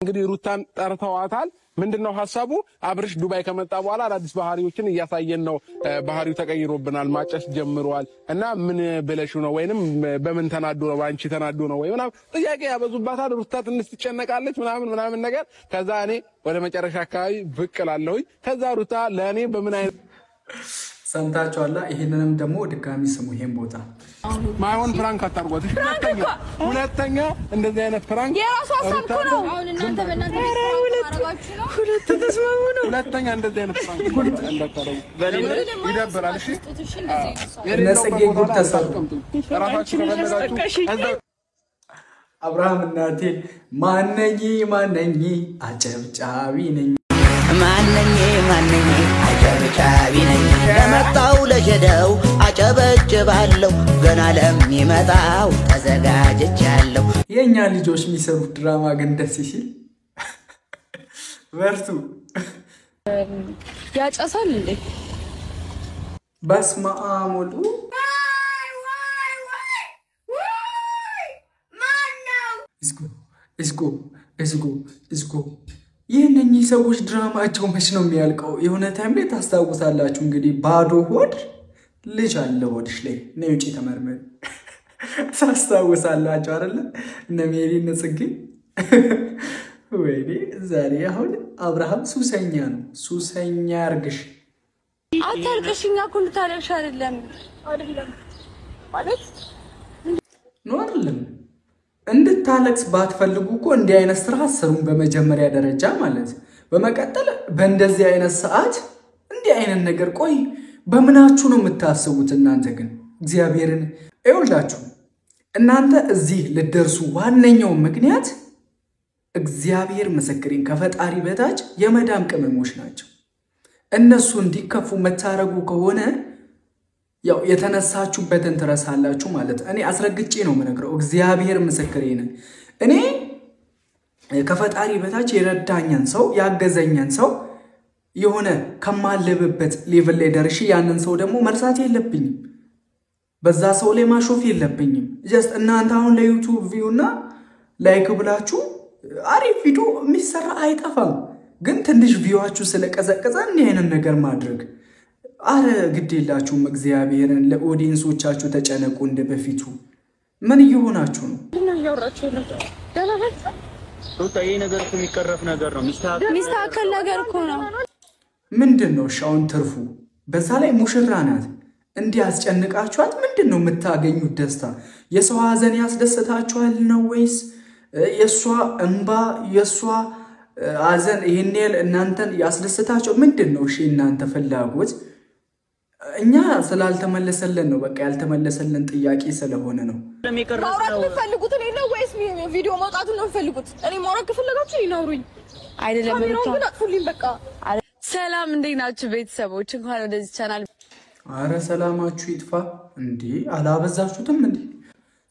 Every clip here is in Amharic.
እንግዲህ ሩታን ጠርተዋታል ምንድነው ሐሳቡ አብርሽ ዱባይ ከመጣ በኋላ አዲስ ባህሪዎችን እያሳየን ነው ባህሪው ተቀይሮብናል ማጨስ ጀምሯል እና ምን ብለሽ ነው ወይንም በምን ተናዶ ነው ባንቺ ተናዶ ነው ወይ ምናምን ጥያቄ ያበዙባታል ሩታ ትንሽ ትጨነቃለች ምናምን ነገር ከዛ እኔ ወደ መጨረሻ አካባቢ ብቅላለሁኝ ከዛ ሩታ ለኔ በምን አይነት ሰምታችኋላ ይሄንንም ደግሞ ድጋሚ ስሙ ይሄን ቦታ ማይሆን ፍራንክ አታርጓት ሁለተኛ እንደዚህ አይነት ፍራንክ የራሱ ሐሳብ ነው አሁን እናንተ በእናንተ አረጋችሁ ነው ሁለት ተስማሙ ነው ሁለተኛ እንደዚህ አይነት ፍራንክ እንዳታረጉ ይደብራል እሺ ለጽጌ ጉድ ተሰሩ ራሳችሁ ከፈለጋችሁ አብርሃም እናቴ ማነኝ አጨብጫቢ ነኝ ማነኝ አጨብጫቢ ነኝ ለመጣው ለጀደው አጨበጭባለሁ ገና ለሚመጣው ተዘጋጅቻለሁ የኛ ልጆች የሚሰሩት ድራማ ግን ደስ ሲል በርቱ ያጨሳል እንዴ በስመ አብ ወልድ እስጎ የእነኚህ ሰዎች ድራማቸው መች ነው የሚያልቀው? የሆነ ታይም ላይ ታስታውሳላችሁ እንግዲህ ባዶ ሆድ ልጅ አለ ሆድሽ ላይ ነው ውጪ ተመርመሪ ታስታውሳላችሁ አይደለ? እነ ሜሪ እነ ጽጌ ወይኔ ዛሬ አሁን አብርሃም ሱሰኛ ነው ሱሰኛ ያርግሽ አታልቅሽኛ ኩል ታለቅሽ አይደለም ማለት ነው አይደለም እንድታለቅስ ባትፈልጉ እኮ እንዲህ አይነት ስራ አሰሩን በመጀመሪያ ደረጃ ማለት በመቀጠል በእንደዚህ አይነት ሰዓት እንዲህ አይነት ነገር ቆይ በመናችሁ ነው የምታስቡት እናንተ ግን እግዚአብሔርን አይወልዳችሁ እናንተ እዚህ ልደርሱ ዋነኛው ምክንያት እግዚአብሔር መስክሪን ከፈጣሪ በታች የመዳም ቅመሞች ናቸው እነሱ እንዲከፉ መታረጉ ከሆነ ያው የተነሳችሁበትን ተረሳላችሁ ማለት እኔ አስረግጬ ነው የምነግረው እግዚአብሔር መስክሬ ነኝ እኔ ከፈጣሪ በታች የረዳኛን ሰው ያገዘኛን ሰው የሆነ ከማለበበት ሌቭል ላይ ደርሼ ያንን ሰው ደግሞ መርሳት የለብኝም በዛ ሰው ላይ ማሾፍ የለብኝም ጀስት እናንተ አሁን ለዩቲዩብ ቪውና ላይክ ብላችሁ አሪፍ ቪዲዮ የሚሰራ አይጠፋም ግን ትንሽ ቪዋችሁ ስለቀዘቀዘ እንዲህ አይነት ነገር ማድረግ አረ ግዴላችሁም እግዚአብሔርን ለኦዲየንሶቻችሁ ተጨነቁ እንደበፊቱ ምን ይሆናችሁ ነው ምን ያወራችሁ ነው ደላበት ሩታ ይሄ ነገር የሚቀረፍ ነገር ነው ሚስተካከል ነገር እኮ ነው ምንድነው ሻውን ትርፉ በዛ ላይ ሙሽራ ናት እንዲያስጨንቃችኋት ምንድነው የምታገኙት ደስታ የሰው ሀዘን ያስደስታችኋል ነው ወይስ የሷ እንባ የሷ ሀዘን ይሄን እናንተን ያስደስታችሁ ምንድነው እሺ እናንተ ፍላጎት እኛ ስላልተመለሰልን ነው በቃ ያልተመለሰልን ጥያቄ ስለሆነ ነው ማውራት ፈልጉት እኔ ነው ወይስ ቪዲዮ ማውጣቱን ነው ፈልጉት እኔ ማውራት ከፈለጋችሁ ይናውሩኝ አይደለም ግን አጥፉልኝ በቃ ሰላም እንዴት ናችሁ ቤተሰቦች እንኳን ወደዚህ ቻናል አረ ሰላማችሁ ይጥፋ እንዴ አላበዛችሁትም እንዴ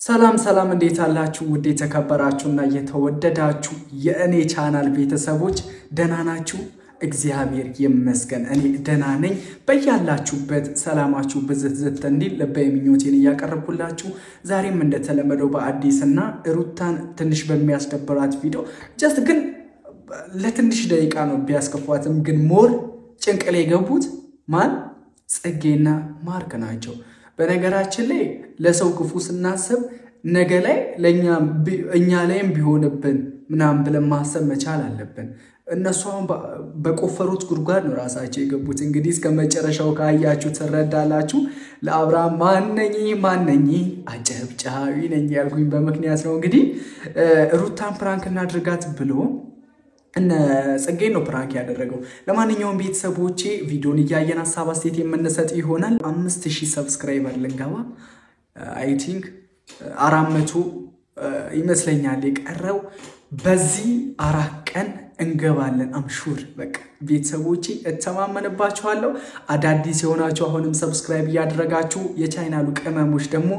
ሰላም እንዴት አላችሁ ውድ የተከበራችሁና የተወደዳችሁ የእኔ ቻናል ቤተሰቦች ደህና ናችሁ እግዚአብሔር ይመስገን እኔ ደህና ነኝ በእያላችሁበት ሰላማችሁ ብዝት እንዲል ልባዊ ምኞቴን ያቀርብኩላችሁ ዛሬም እንደተለመደው በአዲስና ሩታን ትንሽ በሚያስደብራት ቪዲዮ ጀስት ግን ለትንሽ ደቂቃ ነው ቢያስከፋትም ግን ሞር ጭንቅል የገቡት ማን ጽጌና ማርክ ናቸው በነገራችን ላይ ለሰው ክፉ ስናስብ ነገ ላይ እኛ ላይም ቢሆንብን ምናምን ብለን ማሰብ መቻል አለብን እነሱ አሁን በቆፈሩት ጉድጓድ ነው ራሳቸው የገቡት እንግዲህ እስከ መጨረሻው ካያችሁ ትረዳላችሁ ለአብርሃም ማነኝ አጨብጫቢ ነኝ ያልኩኝ በመክንያት ነው እንግዲህ ሩታን ፕራንክ እናድርጋት ብሎ እነ ጽጌ ነው ፕራንክ ያደረገው ለማንኛውም ቤተሰቦቼ ቪዲዮን እያየን ሐሳብ አስተያየት የምንሰጥ ይሆናል 5000 ሰብስክራይበር ልንገባ አይ ቲንክ 400 ይመስለኛል የቀረው በዚህ 4 ቀን እንገባለን አምሹር በቃ ቤተሰቦቼ እተማመንባችኋለሁ አዳዲስ የሆናችሁ አሁንም ሰብስክራይብ ያደረጋችሁ የቻናሉ ቅመሞች ደግሞ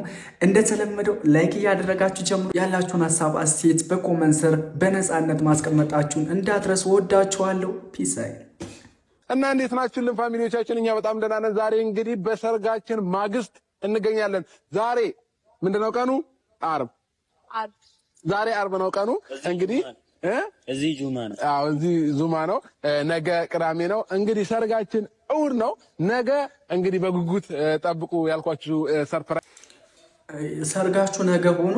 እንደተለመደው ላይክ ያደረጋችሁ ጀምሩ ያላችሁን ሐሳብ አስተያየት በኮሜንት ስር በነጻነት ማስቀመጣችሁን እንዳትረሱ ወዳችኋለሁ ፒስ አይ እና እንዴት ናችሁልን ፋሚሊዎቻችን እኛ በጣም ደህና ነን ዛሬ እንግዲህ በሰርጋችን ማግስት እንገኛለን ዛሬ ምንድነው ቀኑ አርብ ዛሬ አርብ ነው ቀኑ እንግዲህ እዚህ ጁማ ነው። አዎ እዚህ ጁማ ነው። ነገ ቅዳሜ ነው። እንግዲህ ሰርጋችን እሑድ ነው። ነገ እንግዲህ በጉጉት ጠብቁ ያልኳችሁ ሰርፕራይዝ ሰርጋችሁ ነገ ሆኖ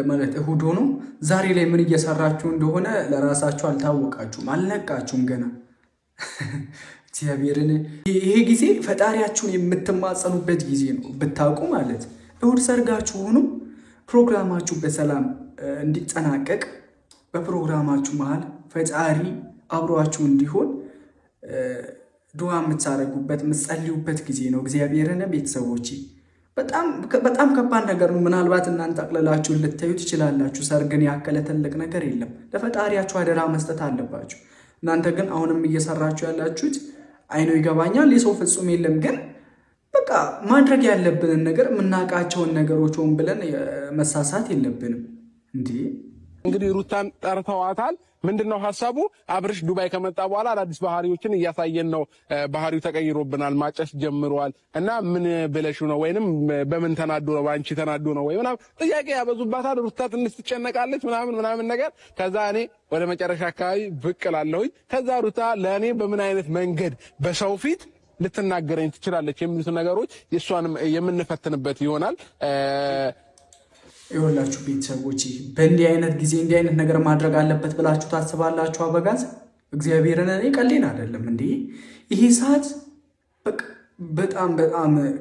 ማለት እሑድ ሆኖ ዛሬ ላይ ምን እየሰራችሁ እንደሆነ ለራሳችሁ አልታወቃችሁም፣ አልነቃችሁም ገና። እግዚአብሔርን ይሄ ጊዜ ፈጣሪያችሁን የምትማጸኑበት ጊዜ ነው ብታውቁ ማለት። እሑድ ሰርጋችሁ ሆኖ ፕሮግራማችሁ በሰላም እንዲጠናቀቅ በፕሮግራማችሁ መሃል ፈጣሪ አብሯችሁ እንዲሆን ዱዓ የምታረጉበት የምትጸልዩበት ጊዜ ነው። እግዚአብሔርን ቤተሰቦቼ በጣም ከባድ ነገር ነው። ምናልባት እናንተ አቅለላችሁ ልታዩ ትችላላችሁ። ሰርግን ያከለ ትልቅ ነገር የለም። ለፈጣሪያችሁ አደራ መስጠት አለባችሁ። እናንተ ግን አሁንም እየሰራችሁ ያላችሁት አይኖ ይገባኛል፣ የሰው ፍጹም የለም። ግን በቃ ማድረግ ያለብንን ነገር የምናውቃቸውን ነገሮች ሆን ብለን መሳሳት የለብንም እንዴ። እንግዲህ ሩታን ጠርተዋታል። ምንድነው ሐሳቡ? አብርሽ ዱባይ ከመጣ በኋላ አዳዲስ ባህሪዎችን እያሳየን ነው። ባህሪው ተቀይሮብናል፣ ማጨስ ጀምሯል እና ምን ብለሽ ነው ወይንም በምን ተናዶ ነው አንቺ ተናዶ ነው ወይ ምናምን ጥያቄ ያበዙባታል። ሩታ ትንሽ ትጨነቃለች ምናምን ነገር። ከዛ እኔ ወደ መጨረሻ አካባቢ ብቅ እላለሁኝ። ከዛ ሩታ ለእኔ በምን አይነት መንገድ በሰው ፊት ልትናገረኝ ትችላለች የሚሉት ነገሮች የእሷንም የምንፈትንበት ይሆናል። ይኸውላችሁ ቤተሰቦች በእንዲህ አይነት ጊዜ እንዲህ አይነት ነገር ማድረግ አለበት ብላችሁ ታስባላችሁ? አበጋዝ እግዚአብሔርን እኔ ቀሌን አይደለም እንዴ። ይሄ ሰዓት በጣም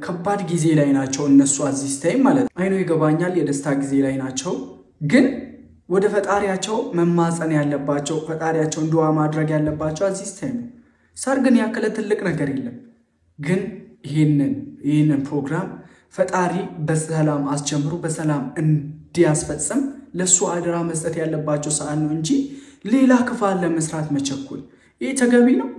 ከባድ ጊዜ ላይ ናቸው እነሱ አዚስ ታይም ማለት አይኖ ይገባኛል፣ የደስታ ጊዜ ላይ ናቸው። ግን ወደ ፈጣሪያቸው መማፀን ያለባቸው ፈጣሪያቸውን ዱዓ ማድረግ ያለባቸው አዚስ ታይም። ሰርግን ያከለ ትልቅ ነገር የለም። ግን ይህንን ፕሮግራም ፈጣሪ በሰላም አስጀምሩ በሰላም እንዲያስፈጽም ለሱ አደራ መስጠት ያለባቸው ሰዓት ነው እንጂ ሌላ ክፋት ለመስራት መቸኩል ይሄ ተገቢ ነው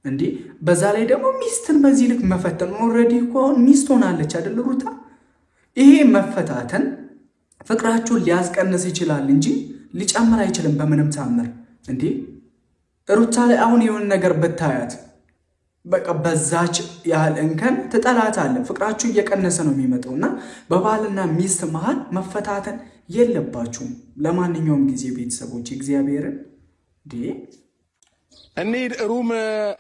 እንዴ? በዛ ላይ ደግሞ ሚስትን በዚህ ልክ መፈተን ኦልሬዲ እኮ ሚስት ሆናለች አይደል ሩታ? ይሄ መፈታተን ፍቅራችሁን ሊያስቀንስ ይችላል እንጂ ሊጨምር አይችልም በምንም ታምር እንዴ። ሩታ ላይ አሁን የሆነ ነገር ብታያት በቃ በዛች ያህል እንከን ትጠላታለህ። ፍቅራችሁ እየቀነሰ ነው የሚመጣውና በባልና ሚስት መሃል መፈታተን የለባችሁም። ለማንኛውም ጊዜ ቤተሰቦች እግዚአብሔርን እንሂድ ሩም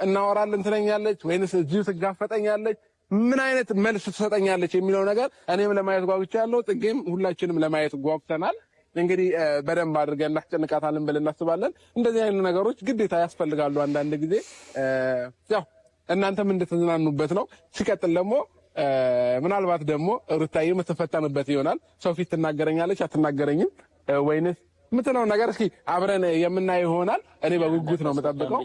እናወራለን ትለኛለች ወይንስ እዚሁ ትጋፈጠኛለች? ምን አይነት መልስ ትሰጠኛለች የሚለው ነገር እኔም ለማየት ጓጉቻለሁ። ጥጌም ሁላችንም ለማየት ጓጉተናል። እንግዲህ በደንብ አድርገን እናስጨንቃታለን ብለን እናስባለን። እንደዚህ አይነት ነገሮች ግዴታ ያስፈልጋሉ አንዳንድ ጊዜ ያው እናንተም እንድትዝናኑበት ነው። ሲቀጥል ደግሞ ምናልባት ደግሞ ሩታዬ የምትፈተንበት ይሆናል። ሰው ፊት ትናገረኛለች አትናገረኝም ወይንስ ምትለው ነገር እስኪ አብረን የምናየው ይሆናል። እኔ በጉጉት ነው የምጠብቀው።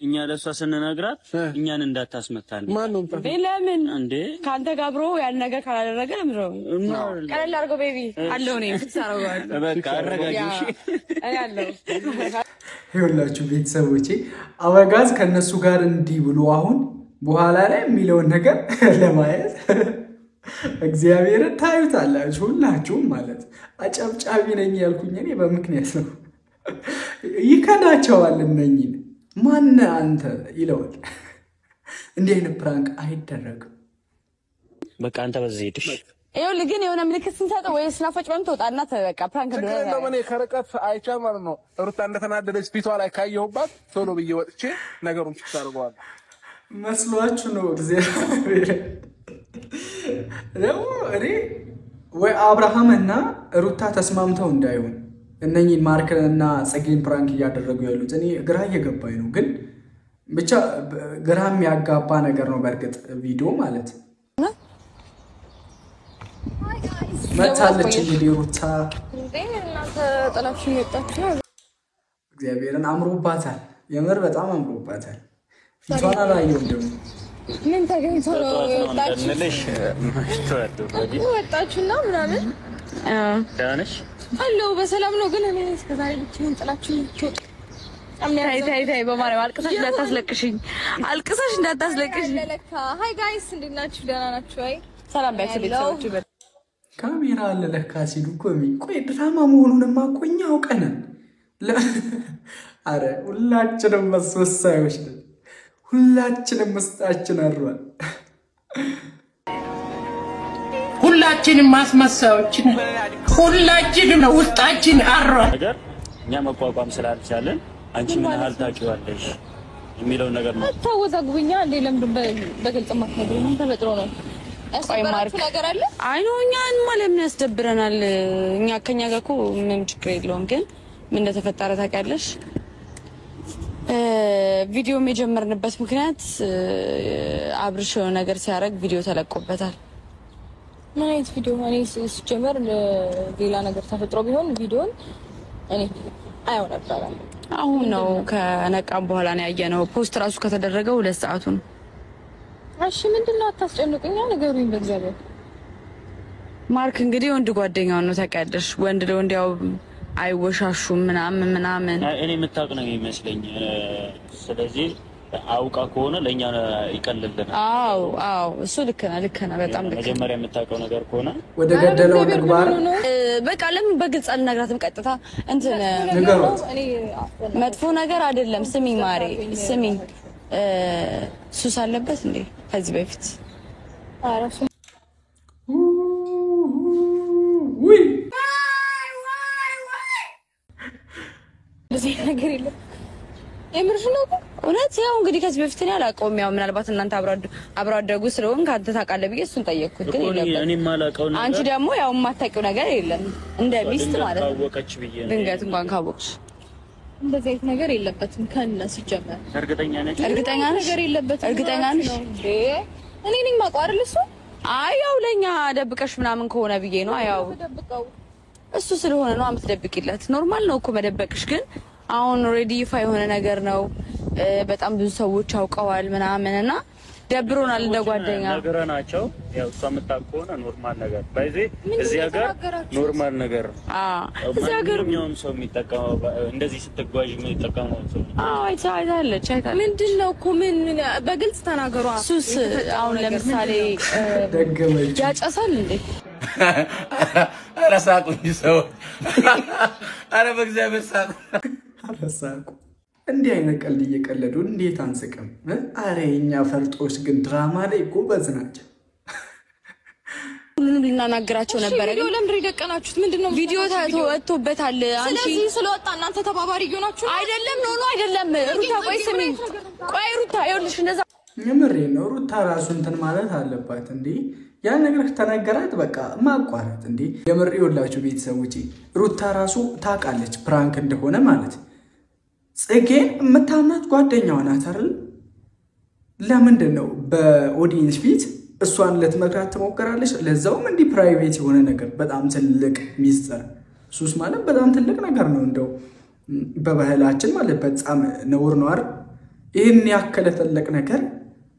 እኛ ለሷ ስንነግራት እኛን እንዳታስመታለን። ማንንም ለምን እንዴ ካንተ ጋር ብሮ ያን ነገር ካላደረገ ነው ቀለል አድርገው ቤቢ አለው ነው ፍሳራው በቃ አረጋጊሽ አያለው። ይኸውላችሁ ቤተሰቦቼ አበጋዝ ከነሱ ጋር እንዲህ ብሎ አሁን በኋላ ላይ የሚለውን ነገር ለማየት እግዚአብሔርን ታዩታላችሁ ሁላችሁም ማለት አጨብጫቢ ነኝ ያልኩኝ እኔ በምክንያት ነው። ይከዳቸዋል እነኝን ማን አንተ ይለዋል። እንዲህ አይነት ፕራንክ አይደረግም። በቃ አንተ በዚህ ሄድሽ ይኸውልህ ግን የሆነ ምልክት ስንሰጥ ወይ ስናፈጭ በምን ተወጣና በቃ ፕራንክ እንደሆነ እኔ ከርቀት አይቻ ማለት ነው። ሩታ እንደተናደደች ፊቷ ላይ ካየሁባት ቶሎ ብዬ ወጥቼ ነገሩን ትታርገዋል መስሏችሁ ነው። እግዚአብሔር ነው እኔ ወይ አብርሃም እና ሩታ ተስማምተው እንዳይሆን እነኚህ ማርክና ጽጌን ፕራንክ እያደረጉ ያሉት እኔ ግራ እየገባኝ ነው። ግን ብቻ ግራም ያጋባ ነገር ነው በእርግጥ ቪዲዮ ማለት መታለች እንግዲህ ሩታ እናንተ ጥላችሁ የወጣችሁ እግዚአብሔርን አምሮባታል። የምር በጣም አምሮባታል። ፊቷን አላየሁም ደግሞ ምን ተገኝቶ ነው ወጣችሁና ምናምን ዳነሽ አለው በሰላም ነው። ግን እኔ እስከዛሬ ብቻዬን ጥላችሁ ትወጡ ታይ በማርያም አልቅሰሽ እንዳታስለቅሽኝ ለለካ ሃይ ጋይስ እንዴት ናችሁ? ደህና ናችሁ ወይ? ሰላም ባይሰ ቤተሰቦች ካሜራ አለ ለካ ሲሉ እኮ ቆይ ድራማ መሆኑንማ እኮ እኛ አውቀናል። አረ ሁላችንም መስወሳዮች ነን። ሁላችንም ውስጣችን አሯል። ሁላችንም ማስመሳዮች ሁላችንም ውስጣችን አሯል። ነገር እኛ መቋቋም ስላልቻለን አንቺ ምን ያህል ታውቂዋለሽ የሚለው ነገር ነው። ታወዛግቡኛ እንዴ? ለምን በግልጽ ማትነግሩ? ምን ተፈጥሮ ነው? ያስደብራችሁ ነገር አለ? አይ ነው እኛን ማለት ምን ያስደብረናል? እኛ ከኛ ጋር እኮ ምንም ችግር የለውም። ግን ምን እንደተፈጠረ ታውቂያለሽ? ቪዲዮ የጀመርንበት ምክንያት አብርሽ የሆነ ነገር ሲያደርግ ቪዲዮ ተለቆበታል። ምን አይነት ቪዲዮ? እኔ ሲጀመር ሌላ ነገር ተፈጥሮ ቢሆን ቪዲዮን እኔ አየው ነበር። አሁን ነው ከነቃም በኋላ ነው ያየነው። ፖስት ራሱ ከተደረገ 2 ሰዓቱ ነው። እሺ ምንድነው? አታስጨንቁኝ፣ ነገሩኝ በእግዚአብሔር። ማርክ እንግዲህ ወንድ ጓደኛው ነው ታውቂያለሽ። ወንድ ለወንድ ያው አይወሻሹም ምናምን። እኔ የምታውቅ ነው የሚመስለኝ። ስለዚህ አውቃ ከሆነ ለኛ ይቀልልናል። አዎ እሱ ልክ ነህ በጣም ልክ። መጀመሪያ የምታውቀው ነገር ከሆነ ወደ ገደለው ንግባር። በቃ ለምን በግልጽ አልነግራትም? ቀጥታ እንትን ንገሩት። መጥፎ ነገር አይደለም። ስሚኝ ማሬ ስሚኝ፣ ሱስ አለበት እንዴ ከዚህ በፊት? አራሱ ውይ ለዚህ ነገር የለም። የምርሽ ነው እውነት? ያው እንግዲህ ከዚህ በፊት እኔ አላውቀውም። ያው ምናልባት እናንተ አብሮ አደጉ ስለሆን ካንተ ታውቃለህ ብዬ እሱን ጠየቅኩት። ግን የለም እኔ ማላውቀው ነገር አንቺ ደግሞ ያው የማታውቂው ነገር የለም እንደ ሚስት ማለት ነው። ካወቀች ብዬ ነው። ድንገት እንኳን ካወቅሽ እንደዚህ አይነት ነገር የለበትም ከነ ሲጀመር። እርግጠኛ ነሽ? እርግጠኛ ነሽ? ነገር የለበትም። እርግጠኛ ነሽ? እኔ ነኝ የማውቀው አይደል? እሱ አይ ያው ለኛ ደብቀሽ ምናምን ከሆነ ብዬ ነው። ያው ተደብቀው እሱ ስለሆነ ነው የምትደብቂለት። ኖርማል ነው እኮ መደበቅሽ። ግን አሁን ኦልሬዲ ይፋ የሆነ ነገር ነው። በጣም ብዙ ሰዎች አውቀዋል ምናምንና ደብሮናል እንደ ጓደኛ ነገራናቸው። ያው እሷ የምታውቅ ከሆነ ኖርማል ነገር ባይዜ እዚህ ሀገር ኖርማል ነገር ነው። እዚህ ሀገር ምንም ሰው የሚጠቀመው እንደዚህ ስትጓዥ የሚጠቀመው ሰው አይታለች። ምንድነው እኮ ምን በግልጽ ተናገሯ። ሱስ አሁን ለምሳሌ ደገመች። ያጨሳል እንዴ? ኧረ ሳቁኝ ሰው። ኧረ በእግዚአብሔር ሳቁ። ኧረ ሳቁ። እንዲህ አይነት ቀልድ እየቀለዱ እንዴት አንስቅም? አረ የኛ ፈርጦች ግን ድራማ ላይ ጎበዝ ናቸው። ሁሉንም ልናናገራቸው ነበረ። ቪዲዮ ለምንድን ይደቀናችሁት? ምንድነው? ቪዲዮ ተወጥቶበታል። አንቺ ስለዚህ ስለወጣ እናንተ ተባባሪ ይሆናችሁ አይደለም? ኖ አይደለም። ሩታ ቆይ ስሚ፣ ቆይ ሩታ ይኸውልሽ፣ እንደዛ የምሬ ነው። ሩታ ራሱ እንትን ማለት አለባት እንዴ? ያን ነገር ተነገራት በቃ ማቋረጥ እንዴ? የምሬ ይኸውላችሁ ቤተሰቦቼ፣ ሩታ ራሱ ታውቃለች ፕራንክ እንደሆነ ማለት። ጽጌን የምታምናት ጓደኛዋ ናት አይደል? ለምንድን ነው በኦዲየንስ ፊት እሷን ልትመክራት ትሞክራለች? ለዛውም እንዲህ ፕራይቬት የሆነ ነገር፣ በጣም ትልቅ ሚስጥር። ሱስ ማለት በጣም ትልቅ ነገር ነው። እንደው በባህላችን ማለት በጣም ነውር ነው አይደል? ይህን ያከለ ትልቅ ነገር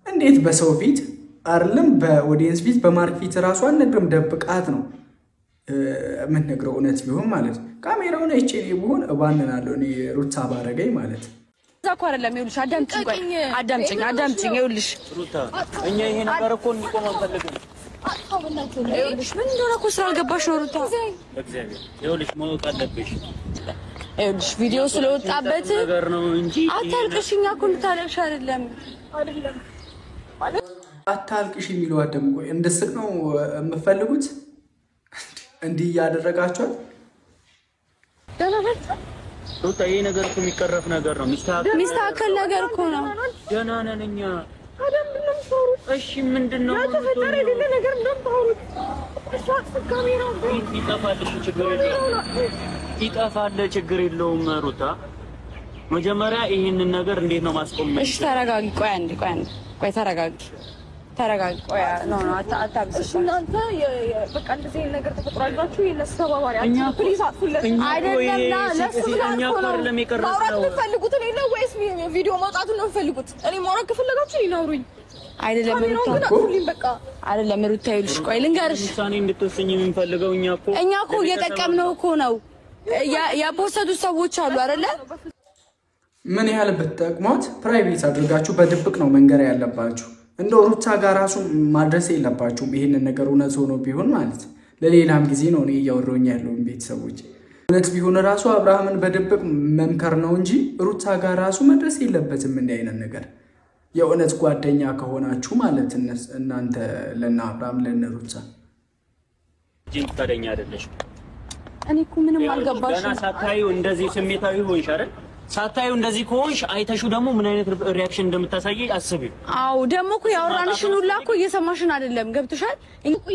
እንዴት በሰው ፊት አይደለም በኦዲየንስ ፊት በማርክ ፊት ራሱ አንነግርም፣ ደብቃት ነው የምንነግረው። እውነት ቢሆን ማለት ካሜራውን አይቼ እኔ ብሆን እባንናለሁ። እኔ ሩታ ባረገኝ ማለት እዛ እኮ አይደለም። ይኸውልሽ አዳምጪኝ። ይኸውልሽ ሩታ፣ እኛ ይሄ ነገር እኮ እንዲቆም አንፈልግም። ይኸውልሽ ምን እንደሆነ እኮ ስላልገባሽ ነው ሩታ። በእግዚአብሔር ይኸውልሽ ማወቅ አለብሽ። ይኸውልሽ ቪዲዮ ስለወጣበት ነገር ነው እንጂ አታልቅሽ። እኛ እኮ እንድታለቅሽ አይደለም አታልቅሽ የሚለው አደም ቆይ እንድስቅ ነው የምፈልጉት? እንዲህ እያደረጋችኋል። ሩታ፣ ይሄ ነገር እኮ የሚቀረፍ ነገር ነው። ሚስተካከል ነገር እኮ ነው። ደህና ነን እኛ። እሺ ምንድነው ተፈጠረ? የሌለ ነገር እንደምታወሩት ይጠፋል፣ ችግር የለውም። ሩታ፣ መጀመሪያ ይሄንን ነገር እንዴት ነው ማስቆም? እሺ ተረጋጊ። ቆይ አንዴ ተረጋጊ። ቆይ አታብዝሽ። እናንተ በቃ እንደዚህ ነገር ተፈጥሯላችሁ። የነሱ ተባባሪ ፕሊዝ አትፉለት። አይደለም ለሱ ብላችሁ ነው ማውራት የምትፈልጉት እኔ ነው ወይስ ቪዲዮ መውጣቱን ነው የምትፈልጉት? እኔ ማውራት ከፈለጋችሁ ይናውሩኝ። አይደለም በቃ አይደለም ሩታ፣ ይኸውልሽ ቆይ ልንገርሽ። ውሳኔ እንድትወስኝ የምንፈልገው እኛ እኮ እየጠቀምነው እኮ ነው። ያፖሰቱት ሰዎች አሉ አይደለ? ምን ያህል ብትጠቅሟት ፕራይቬት አድርጋችሁ በድብቅ ነው መንገር ያለባችሁ። እንደው ሩታ ጋር ራሱ ማድረስ የለባችሁም ይሄንን ነገር እውነት ሆኖ ቢሆን ማለት ለሌላም ጊዜ ነው እኔ እያወራሁኝ ያለውን ቤተሰቦች። እውነት ቢሆን ራሱ አብርሃምን በድብቅ መምከር ነው እንጂ ሩታ ጋር ራሱ መድረስ የለበትም እንዲህ አይነት ነገር። የእውነት ጓደኛ ከሆናችሁ ማለት እናንተ ለና አብርሃም ለነ ሩታ ጂን ፈቃደኛ አይደለሽ። እኔ እኮ ምንም አልገባሽም። ገና ሳታዩ እንደዚህ ስሜታዊ ሆንሽ አይደል? ሳታዩ እንደዚህ ከሆንሽ አይተሹ ደግሞ ምን አይነት ሪአክሽን እንደምታሳይ አስቢ። አዎ ደግሞ እኮ ያወራንሽን ሁላ እኮ እየሰማሽን አይደለም። ገብቶሻል?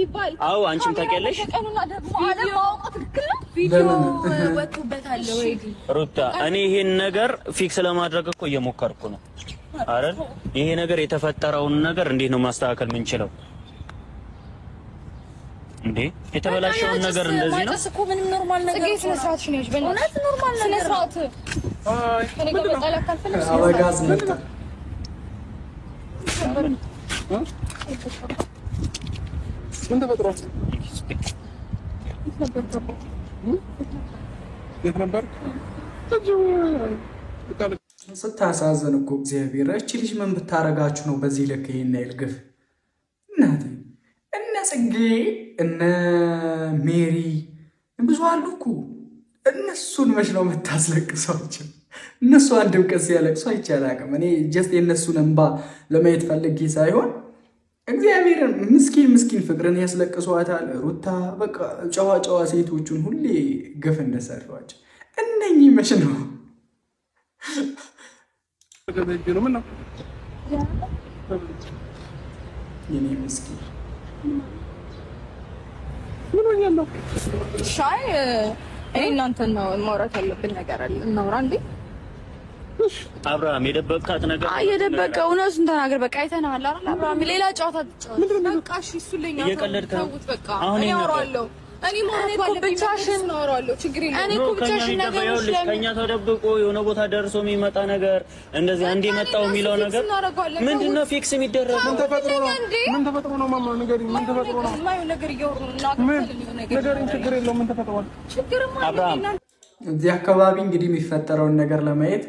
ይባል አዎ አንቺም ታውቂያለሽ። ቀኑና ደግሞ አለማወቅ ትክክል ነው። ቪዲዮ ወጥቶበታል ወይ ሩታ? እኔ ይሄን ነገር ፊክስ ለማድረግ እኮ እየሞከርኩ ነው አይደል? ይሄ ነገር የተፈጠረውን ነገር እንዴት ነው ማስተካከል የምንችለው? እንዴ የተበላሸውን ነገር እንደዚህ ነው እኮ ምንም ኖርማል ነገር ጽጌ ስነ ስርዓትሽ ነሽ። በእውነት ኖርማል ነገር ስነ ስርዓት ከኔ ጋር መጣላት ካልፈለግሽ አበጋዝ መጣ። ምን ተፈጥሮ የት ነበር? ስታሳዝን እኮ እግዚአብሔር። እቺ ልጅ ምን ብታረጋችሁ ነው በዚህ ልክ ይሄን ያህል ግፍ? እናቴ እነ ጽጌ እነ ሜሪ ብዙ አሉ እኮ። እነሱን መች ነው የምታስለቅሷቸው? እነሱ አንድም ቀን ሲያለቅሱ አይቼ አላውቅም። እኔ ጀስት የእነሱን እንባ ለማየት ፈልጌ ሳይሆን እግዚአብሔርን ምስኪን ፍቅርን ያስለቅሷታል። ሩታ በቃ ጨዋ ሴቶቹን ሁሌ ግፍ እንደሰሯቸው እነኚህ መች ነው የኔ ምስኪን ምን ሆኛለሁ? ሻይ እናንተን ነው ማውራት ያለብን ነገር አለ። እናውራ እንዴ? አብርሃም የደበቃት ነገር የደበቀ እውነቱን ተናገር። በቃ አይተናል አይደል? አብርሃም ሌላ ጨዋታ ትጫወት። በቃ እሺ፣ እሱ ለኛ እየቀለድክ ነው። በቃ እኔ አወራለሁ። እኔ ማለት ብቻሽን አወራለሁ። ችግር የለም። እኔ እኮ ብቻሽን ነገሮች ከኛ ተደብቆ የሆነ ቦታ ደርሶ የሚመጣ ነገር እንደዚህ አንዴ መጣው የሚለው ነገር ምንድነው? ፊክስ የሚደረግ ምን ተፈጥሮ ነው? ምን ተፈጥሮ ነው? ማማ ንገሪኝ። ምን ተፈጥሮ ነው? ማየው ነገር እያወሩ ነው። ንገሪኝ። ችግር የለውም። ምን ተፈጥሮ ነው? አብርሃም እዚህ አካባቢ እንግዲህ የሚፈጠረውን ነገር ለማየት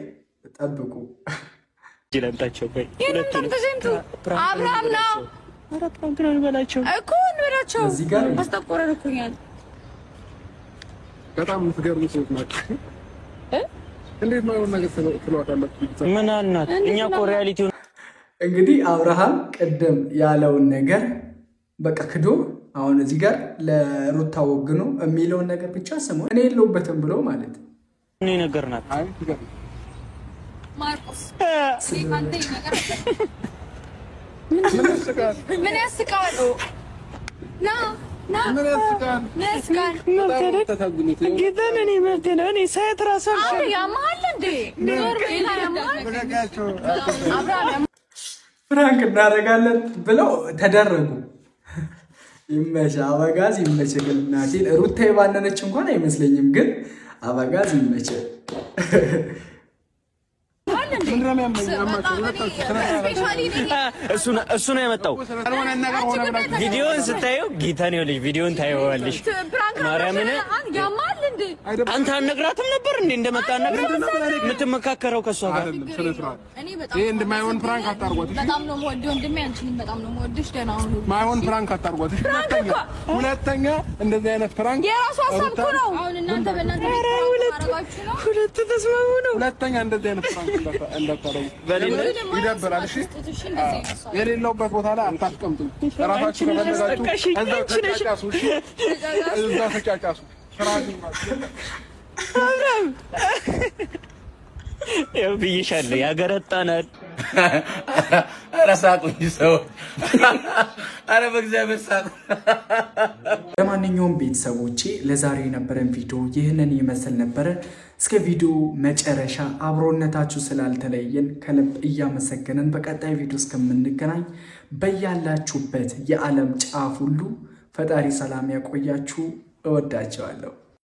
ጠብቁ። ጅለምታቸው በይ አብርሃም ነው አራት ፕራንክ ነው እንበላቸው እኮ እንበላቸው። እዚህ ጋር አስተቆረን እኮ ያን በጣም የምትገርሙ ሰዎች ናቸው። እንዴት ነው ነገር ስለዋታላችሁ? ምን አልናት? እኛ እኮ ሪያሊቲው እንግዲህ አብርሃም ቅድም ያለውን ነገር በቃ ክዶ አሁን እዚህ ጋር ለሩታ ወግኖ የሚለውን ነገር ብቻ ስሙ። እኔ የለውበትም ብሎ ማለት እኔ ነገርናት። አይ ትገርም ማርቆስ ሲካንተ ነገር ምን ያስቃል? ና ምን ያስቃል? ያስቃል። ጌታን እኔ መብቴ ነው። እኔ ሳይት ራሱ ያማል እንዴ ኖር ቤታ ያማል። አብርሃም ፍራንክ እናደርጋለን ብለው ተደረጉ። ይመች አበጋዝ ይመች። ግን እናቴ ሩታ የባነነች እንኳን አይመስለኝም። ግን አበጋዝ ይመች። እሱ ነው ያመጣው። ቪዲዮን ስታየው ጌታን ይኸውልሽ፣ ቪዲዮን ታየዋለሽ። ማርያምን አንተ አልነግራትም ነበር እንዴ? እንደመጣ አልነግራትም። የምትመካከረው ከሷ ጋር ይሄ እንደማይሆን ፍራንክ አታርጓት። በጣም ነው የምወደው ወንድሜ፣ አንቺንም በጣም ነው የምወድሽ። ደህና ሁኑ። ማይሆን ፍራንክ አታርጓት። ሁለተኛ እንደዚህ አይነት ፍራንክ የራሱ ሀሳብ እኮ ነው። አሁን እናንተ በእናንተ ሁለት ተስማሙ ነው። ሁለተኛ እንደዚህ አይነት ፍራንክ እንዳታረጉ። ይደብራል። እሺ የሌለውበት ቦታ ላይ አታስቀምጡ። ራሳችሁ ከፈለጋችሁ እዛው ተጫጫሱ። እሺ እዛው ተጫጫሱ። ያው ብዬሻለሁ፣ ያገረጣናል። ኧረ ሳቁኝ ሰዎች፣ ኧረ በእግዚአብሔር ሳቁ። ለማንኛውም ቤተሰቦቼ ለዛሬ የነበረን ቪዲዮ ይህንን ይመስል ነበረ። እስከ ቪዲዮ መጨረሻ አብሮነታችሁ ስላልተለየን ከልብ እያመሰገንን በቀጣይ ቪዲዮ እስከምንገናኝ በያላችሁበት የዓለም ጫፍ ሁሉ ፈጣሪ ሰላም ያቆያችሁ። እወዳቸዋለሁ።